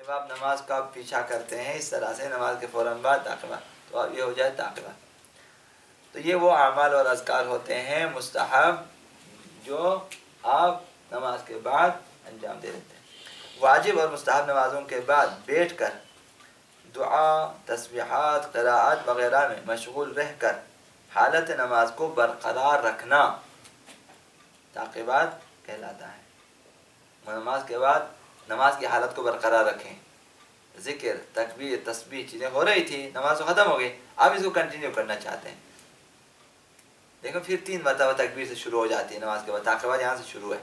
جب آپ نماز کا پیچھا کرتے ہیں اس طرح سے نماز کے فوراً بعد تعقیبہ، تو اب یہ ہو جائے تعقیبہ۔ تو یہ وہ اعمال اور اذکار ہوتے ہیں مستحب جو آپ نماز کے بعد انجام دے دیتے ہیں۔ واجب اور مستحب نمازوں کے بعد بیٹھ کر دعا، تسبیحات، قراءت وغیرہ میں مشغول رہ کر حالت نماز کو برقرار رکھنا تعقیبات کہلاتا ہے۔ نماز کے بعد نماز کی حالت کو برقرار رکھیں، ذکر، تکبیر، تسبیح چیزیں ہو رہی تھی، نماز تو ختم ہو گئی، اب اس کو کنٹینیو کرنا چاہتے ہیں۔ دیکھو پھر 3 مرتبہ تکبیر سے شروع ہو جاتی ہے نماز کے بعد، تعقیبات یہاں سے شروع ہے۔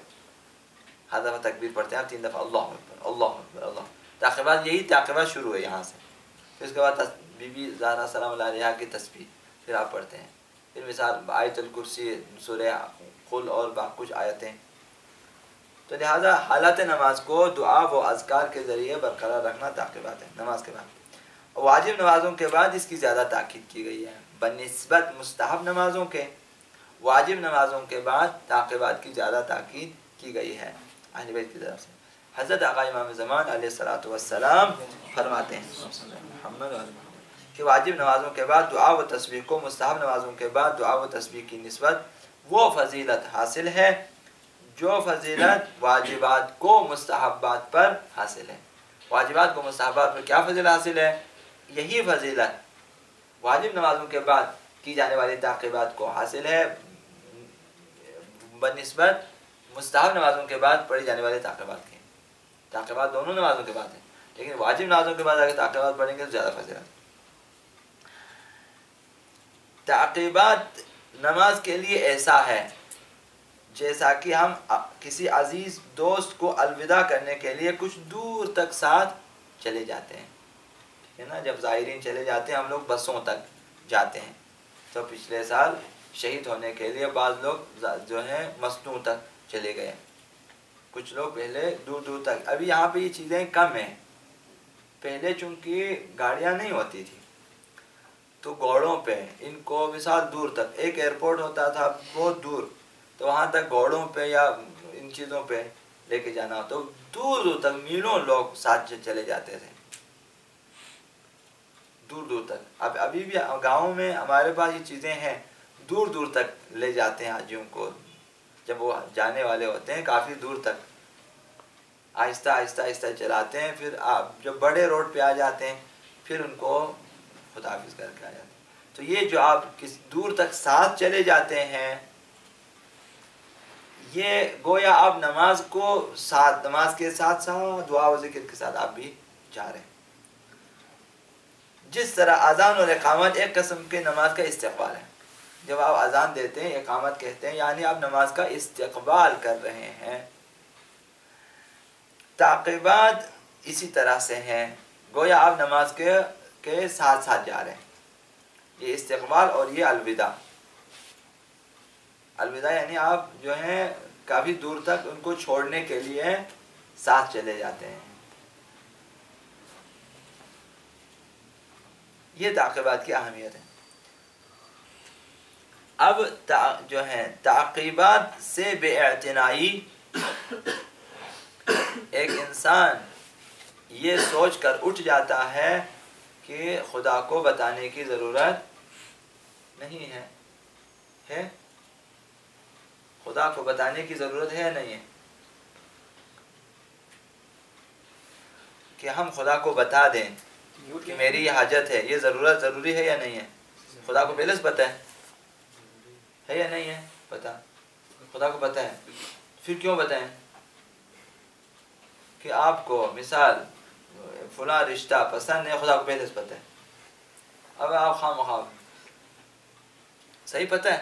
ہر دفعہ تکبیر پڑھتے ہیں آپ 3 دفعہ، اللہ اکبر اللہ اکبر اللہ، تعقیبات یہی تعقیبات شروع ہے یہاں سے۔ پھر اس کے بعد بی بی زہرا سلام اللہ علیہا کی تسبیح پھر آپ پڑھتے ہیں، پھر مثال آیت الکرسی، سورہ قل اور باقی کچھ آیتیں۔ تو لہذا حالت نماز کو دعا و اذکار کے ذریعے برقرار رکھنا تعقیبات ہے نماز کے بعد۔ واجب نمازوں کے بعد اس کی زیادہ تاکید کی گئی ہے بنسبت مستحب نمازوں کے۔ واجب نمازوں کے بعد تعقیبات کی زیادہ تاکید کی گئی ہے اہل بیت کی طرف سے۔ حضرت آقا امام زمان علیہ الصلوۃ والسلام فرماتے ہیں کہ واجب نمازوں کے بعد دعا و تسبیح کو مستحب نمازوں کے بعد دعا و تسبیح کی نسبت وہ فضیلت حاصل ہے جو فضیلت واجبات کو مستحبات پر حاصل ہے۔ واجبات کو مستحبات پر کیا فضیلت حاصل ہے؟ یہی فضیلت واجب نمازوں کے بعد کی جانے والی تعقیبات کو حاصل ہے بنسبت مستحب نمازوں کے بعد پڑھی جانے والی تعقیبات کے۔ تعقیبات دونوں نمازوں کے بعد ہیں، لیکن واجب نمازوں کے بعد اگر تعقیبات پڑھیں گے تو زیادہ فضیلت۔ تعقیبات نماز کے لیے ایسا ہے جیسا کہ ہم کسی عزیز دوست کو الوداع کرنے کے لیے کچھ دور تک ساتھ چلے جاتے ہیں، ٹھیک ہے نا؟ جب زائرین چلے جاتے ہیں ہم لوگ بسوں تک جاتے ہیں، تو پچھلے سال شہید ہونے کے لیے بعض لوگ جو ہیں مصنوع تک چلے گئے، کچھ لوگ پہلے دور دور تک۔ ابھی یہاں پہ یہ چیزیں کم ہیں، پہلے چونکہ گاڑیاں نہیں ہوتی تھی تو گھوڑوں پہ ان کو مثال دور تک، ایک ایئرپورٹ ہوتا تھا بہت دور، تو وہاں تک گھوڑوں پہ یا ان چیزوں پہ لے کے جانا، تو دور دور تک میلوں لوگ ساتھ چلے جاتے تھے دور دور تک۔ اب ابھی بھی گاؤں میں ہمارے پاس یہ چیزیں ہیں، دور دور تک لے جاتے ہیں حاجیوں کو، جب وہ جانے والے ہوتے ہیں کافی دور تک آہستہ آہستہ آہستہ چلاتے ہیں، پھر آپ جب بڑے روڈ پہ آ جاتے ہیں پھر ان کو خدا حافظ کر کے آ جاتے ہیں۔ تو یہ جو آپ کس دور تک ساتھ چلے جاتے ہیں، یہ گویا آپ نماز کو ساتھ، نماز کے ساتھ ساتھ دعا و ذکر کے ساتھ آپ بھی جا رہے ہیں۔ جس طرح اذان اور اقامت ایک قسم کے نماز کا استقبال ہے، جب آپ اذان دیتے ہیں، اقامت کہتے ہیں، یعنی آپ نماز کا استقبال کر رہے ہیں۔ تعقیبات اسی طرح سے ہیں، گویا آپ نماز کے ساتھ ساتھ جا رہے ہیں۔ یہ استقبال اور یہ الوداع، الوداع یعنی آپ جو ہیں کافی دور تک ان کو چھوڑنے کے لیے ساتھ چلے جاتے ہیں۔ یہ تعقیبات کی اہمیت ہے۔ اب جو ہے تعقیبات سے بے اعتنائی، ایک انسان یہ سوچ کر اٹھ جاتا ہے کہ خدا کو بتانے کی ضرورت نہیں ہے، خدا کو بتانے کی ضرورت ہے نہیں ہے کہ ہم خدا کو بتا دیں کہ میری یہ حاجت ہے، یہ ضرورت ضروری ہے یا نہیں ہے؟ خدا کو پہلے سے پتہ ہے یا نہیں ہے؟ پتہ، خدا کو پتہ ہے، پھر کیوں بتائیں کہ آپ کو مثال فلاں رشتہ پسند ہے، خدا کو پہلے سے پتہ ہے، اب آپ خواہ مخواہ صحیح پتہ ہے۔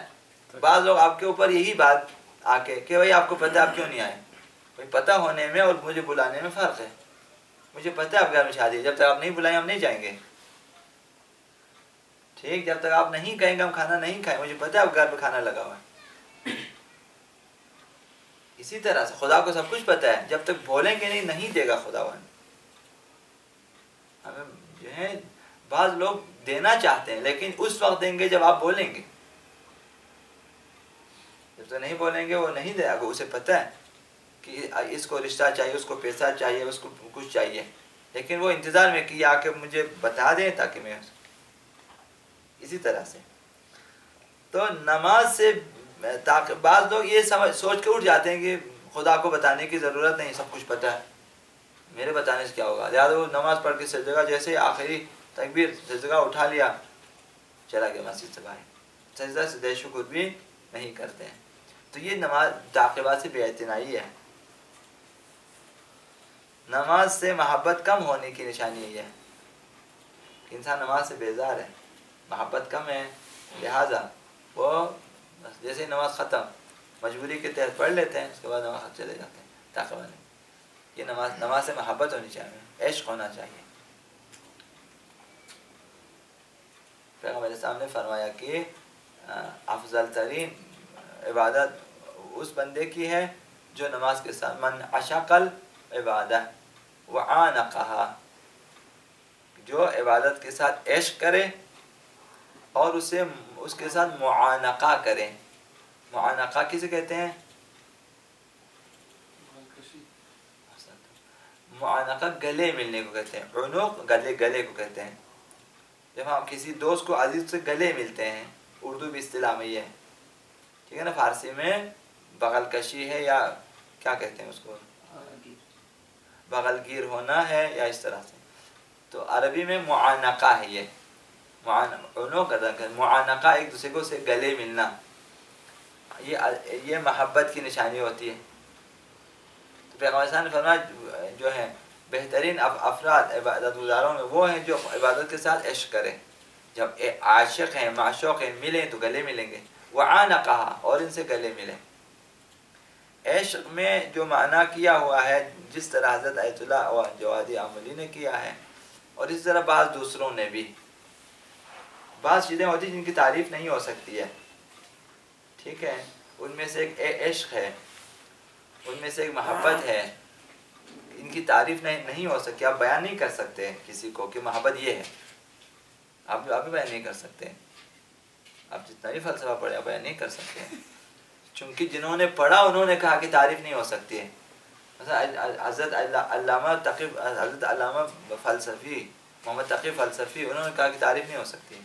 بعض لوگ آپ کے اوپر یہی بات آ کے کہ بھائی آپ کو پتہ ہے آپ کیوں نہیں آئے، بھائی پتہ ہونے میں اور مجھے بلانے میں فرق ہے۔ مجھے پتہ ہے آپ گھر میں شادی ہے، جب تک آپ نہیں بلائیں ہم نہیں جائیں گے، ٹھیک، جب تک آپ نہیں کہیں گے ہم کھانا نہیں کھائیں، مجھے پتہ ہے آپ گھر پہ کھانا لگا ہوا ہے۔ اسی طرح سے خدا کو سب کچھ پتہ ہے، جب تک بولیں گے نہیں دے گا خداوند۔ ہمیں جو ہے بعض لوگ دینا چاہتے ہیں لیکن اس وقت دیں گے جب آپ بولیں گے، جب تک نہیں بولیں گے وہ نہیں دے گا۔ اسے پتہ ہے کہ اس کو رشتہ چاہیے، اس کو پیسہ چاہیے، اس کو کچھ چاہیے، لیکن وہ انتظار میں کہ آ کے مجھے بتا دیں تاکہ میں اسی طرح سے. تو نماز سے بعض لوگ یہ سوچ کے اٹھ جاتے ہیں کہ خدا کو بتانے کی ضرورت نہیں، سب کچھ پتہ ہے، میرے بتانے سے کیا ہوگا. لہٰذا وہ نماز پڑھ کے سجدہ جیسے آخری تکبیر سجدہ اٹھا لیا، چلا گیا مسجد سے باہر، سجدہ سجدہ شکر بھی نہیں کرتے ہیں. تو یہ نماز تعقیبات سے بے اعتنائی ہے. نماز سے محبت کم ہونے کی نشانی یہ ہے کہ انسان نماز سے بیزار ہے، محبت کم ہے، لہذا وہ جیسے نماز ختم مجبوری کے تحت پڑھ لیتے ہیں، اس کے بعد نماز چلے جاتے ہیں. تعقیبات نہیں. یہ نماز سے محبت ہونی چاہیے، عشق ہونا چاہیے. پیغمبر علیہ السلام نے فرمایا کہ افضل ترین عبادت اس بندے کی ہے جو نماز کے ساتھ من عشق العبادہ وعانقہا، جو عبادت کے ساتھ عشق کرے اور اس کے ساتھ معانقہ کرے. معانقہ کسے کہتے ہیں؟ معانقہ گلے ملنے کو کہتے ہیں. عنق گلے کو کہتے ہیں. جب ہم کسی دوست کو عزیز سے گلے ملتے ہیں، اردو بھی اصطلاح میں یہ ہے، ٹھیک ہے نا. فارسی میں بغل کشی ہے یا کیا کہتے ہیں اس کو، بغل گیر ہونا ہے یا اس طرح سے. تو عربی میں معانقہ ہے. یہ معانقہ ایک دوسرے کو سے گلے ملنا، یہ محبت کی نشانی ہوتی ہے. تو پیغمبر صلی اللہ علیہ وسلم نے فرمایا جو ہے بہترین افراد عبادت گزاروں میں وہ ہیں جو عبادت کے ساتھ عشق کریں. جب عاشق ہیں معشوق ہیں ملیں تو گلے ملیں گے. وعانقہ، اور ان سے گلے ملیں. عشق میں جو معنی کیا ہوا ہے جس طرح حضرت آیت اللہ جوادی عاملی نے کیا ہے، اور اس طرح بعض دوسروں نے بھی، بعض چیزیں ہوتی ہیں جن کی تعریف نہیں ہو سکتی ہے، ٹھیک ہے. ان میں سے ایک عشق ہے، ان میں سے ایک محبت ہے. ان کی تعریف نہیں ہو سکتی، آپ بیان نہیں کر سکتے کسی کو کہ محبت یہ ہے. آپ بھی بیان نہیں کر سکتے. آپ جتنا بھی فلسفہ پڑھے آپ بیان نہیں کر سکتے، چونکہ جنہوں نے پڑھا انہوں نے کہا کہ تعریف نہیں ہو سکتی ہے. حضرت علامہ فلسفی محمد تقی فلسفی، انہوں نے کہا کہ تعریف نہیں ہو سکتی.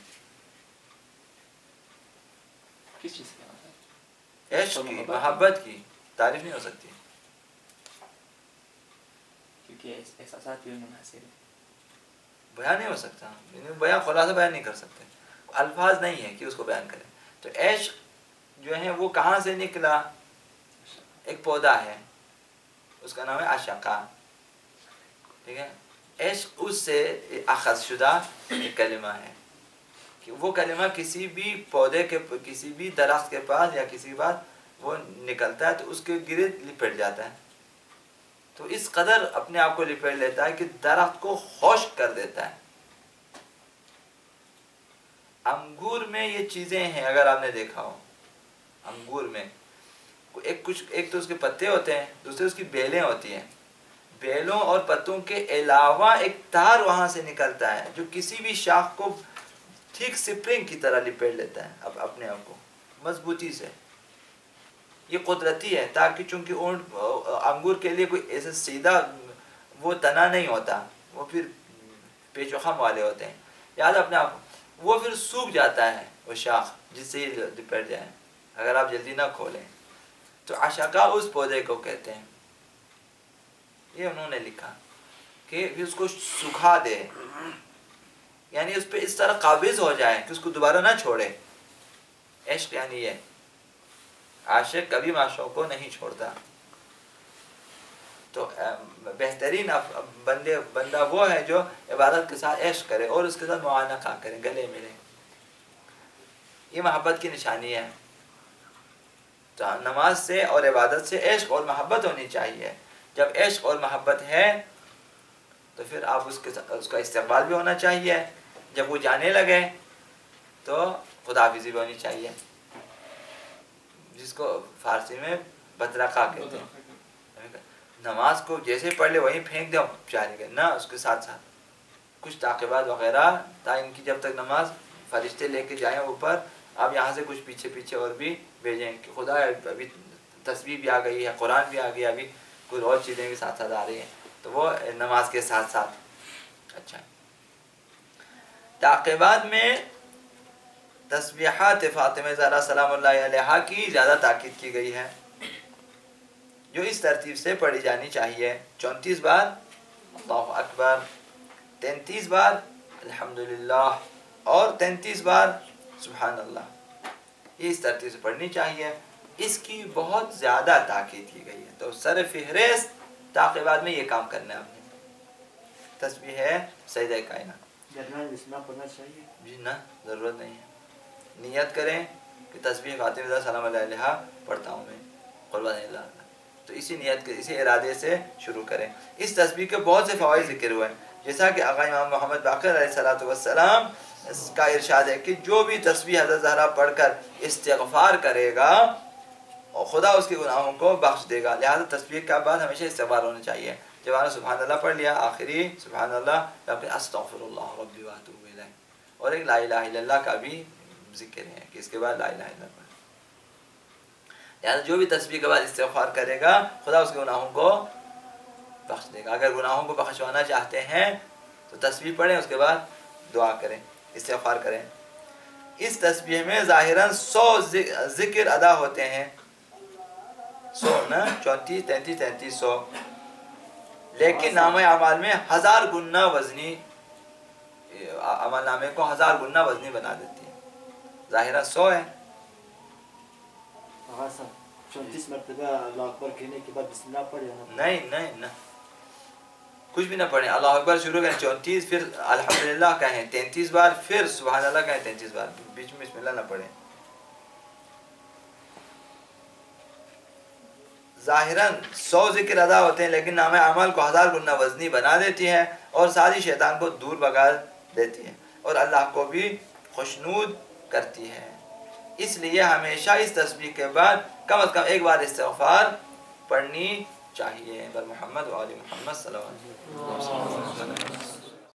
کس چیز کی؟ عشق کی، محبت کی تعریف نہیں ہو سکتی، کیونکہ احساسات بھی منحصر ہیں، بیان نہیں ہو سکتا. بیان خلاصہ بیان نہیں کر سکتے، الفاظ نہیں ہے کہ اس کو بیان کریں. تو عشق جو ہے وہ کہاں سے نکلا؟ ایک پودا ہے، اس کا نام ہے عشقہ، ٹھیک ہے. عشق اس سے اخذ شدہ ایک کلمہ ہے کہ وہ کلمہ کسی بھی پودے کے، کسی بھی درخت کے پاس یا کسی کے پاس وہ نکلتا ہے تو اس کے گرد لپٹ جاتا ہے. تو اس قدر اپنے آپ کو لپیٹ لیتا ہے کہ درخت کو خشک کر دیتا ہے. انگور میں یہ چیزیں ہیں، اگر آپ نے دیکھا ہو انگور میں ایک تو اس کے پتے ہوتے ہیں، دوسرے اس کی بیلیں ہوتی ہیں. بیلوں اور پتوں کے علاوہ ایک تار وہاں سے نکلتا ہے جو کسی بھی شاخ کو ٹھیک سپرنگ کی طرح لپیٹ لیتا ہے اب اپنے آپ کو مضبوطی سے. یہ قدرتی ہے تاکہ چونکہ انگور کے لیے کوئی ایسا سیدھا وہ تنا نہیں ہوتا، وہ پھر پیچ و خم والے ہوتے ہیں. یاد اپنے آپ وہ پھر سوکھ جاتا ہے وہ شاخ جس سے یہ لپٹ جائے اگر آپ جلدی نہ کھولیں. تو عشقہ اس پودے کو کہتے ہیں. یہ انہوں نے لکھا کہ اس کو سکھا دے، یعنی اس پہ اس طرح قابض ہو جائے کہ اس کو دوبارہ نہ چھوڑے. عشق یعنی یہ، عاشق کبھی معشوق کو نہیں چھوڑتا. تو بہترین بندہ وہ ہے جو عبادت کے ساتھ عشق کرے اور اس کے ساتھ معانقہ کرے، گلے ملے. یہ محبت کی نشانی ہے. تو نماز سے اور عبادت سے عشق اور محبت ہونی چاہیے. جب عشق اور محبت ہے تو پھر آپ اس کا استقبال بھی ہونا چاہیے. جب وہ جانے لگے تو خداحافظی بھی ہونی چاہیے، جس کو فارسی میں بدرقہ کہتے ہیں. نماز کو جیسے پڑھ لے وہیں پھینک دے چاہیے گا نہ، اس کے ساتھ ساتھ کچھ تعقیبات وغیرہ تا ان کی جب تک نماز فرشتے لے کے جائیں اوپر، آپ یہاں سے کچھ پیچھے اور بھی بھیجیں کہ خدا ابھی تسبیح بھی آ گئی ہے، قرآن بھی آ گیا، ابھی کچھ اور چیزیں بھی ساتھ ساتھ آ رہی ہیں. تو وہ نماز کے ساتھ ساتھ اچھا، تعقیبات میں تسبیحات فاطمہ زہرا سلام اللہ علیہا کی زیادہ تاکید کی گئی ہے، جو اس ترتیب سے پڑھی جانی چاہیے: 34 بار اللہ اکبر، 33 بار الحمدللہ، اور 33 بار سبحان اللہ۔ یہ اس ترتیب سے پڑھنی چاہیے، اس کی بہت زیادہ تاکید کی گئی ہے، تو سر فہرست تعقیبات میں یہ کام کرنا ہے آپ نے۔ تسبیح ہے سجدہ کائنات۔ درمیان بسم اللہ پڑھنا چاہیے؟ جی نہ، ضرورت نہیں ہے۔ نیت کریں کہ تسبیح فاطمہ زہرا سلام اللہ علیہا پڑھتا ہوں میں، قربان اللہ، تو اسی نیت کے اسی ارادے سے شروع کریں۔ اس تسبیح کے بہت سے فوائد ذکر ہوئے ہیں، جیسا کہ آقا امام محمد باقر علیہ السلام کا ارشاد ہے کہ جو بھی تسبیح حضرت زہرا پڑھ کر استغفار کرے گا اور خدا اس کے گناہوں کو بخش دے گا، لہذا تسبیح کے بعد ہمیشہ استغفار ہونا چاہیے۔ جب آپ نے سبحان اللہ پڑھ لیا، آخری سبحان اللہ، پھر استغفر اللہ ربی واتوب الیہ، اور ایک لا الہ الا اللہ کا بھی ذکر ہے کہ اس کے بعد لا الہ الا اللہ۔ لہذا جو بھی تسبیح کے بعد استغفار کرے گا خدا اس کے گناہوں کو بخش دے گا۔ اگر گناہوں کو بخشوانا چاہتے ہیں تو تسبیح پڑھیں، اس کے بعد دعا کریں، استغفار کریں۔ اس تسبیح میں ظاہراً 100 ذکر ادا ہوتے ہیں، 100 نا، 34 33 33 100، لیکن نامہ اعمال میں 1000 گنا وزنی، عمل نامے کو 1000 گنا وزنی بنا دیتی ہے۔ ظاہراً 100 ہے۔ آقا صاحب 34 مرتبہ اللہ اکبر کہنے کے بعد بسم اللہ پڑھے نا؟ نہیں نہیں نہ، کچھ بھی نہ پڑھیں، اللہ اکبر شروع کریں 34، پھر الحمدللہ کہیں 33 بار، پھر سبحان اللہ کہیں 33 بار، بیچ میں بسم اللہ نہ پڑھیں۔ ظاہراً 100 ذکر ادا ہوتے ہیں، لیکن نام اعمال کو 1000 گنا وزنی بنا دیتی ہے اور ساری شیطان کو دور بھگا دیتی ہے اور اللہ کو بھی خوشنود کرتی ہے۔ اس لیے ہمیشہ اس تسبیح کے بعد کم از کم ایک بار استغفار پڑھنی چاہیے۔ بر محمد و آل محمد صلی اللہ علیہ وسلم۔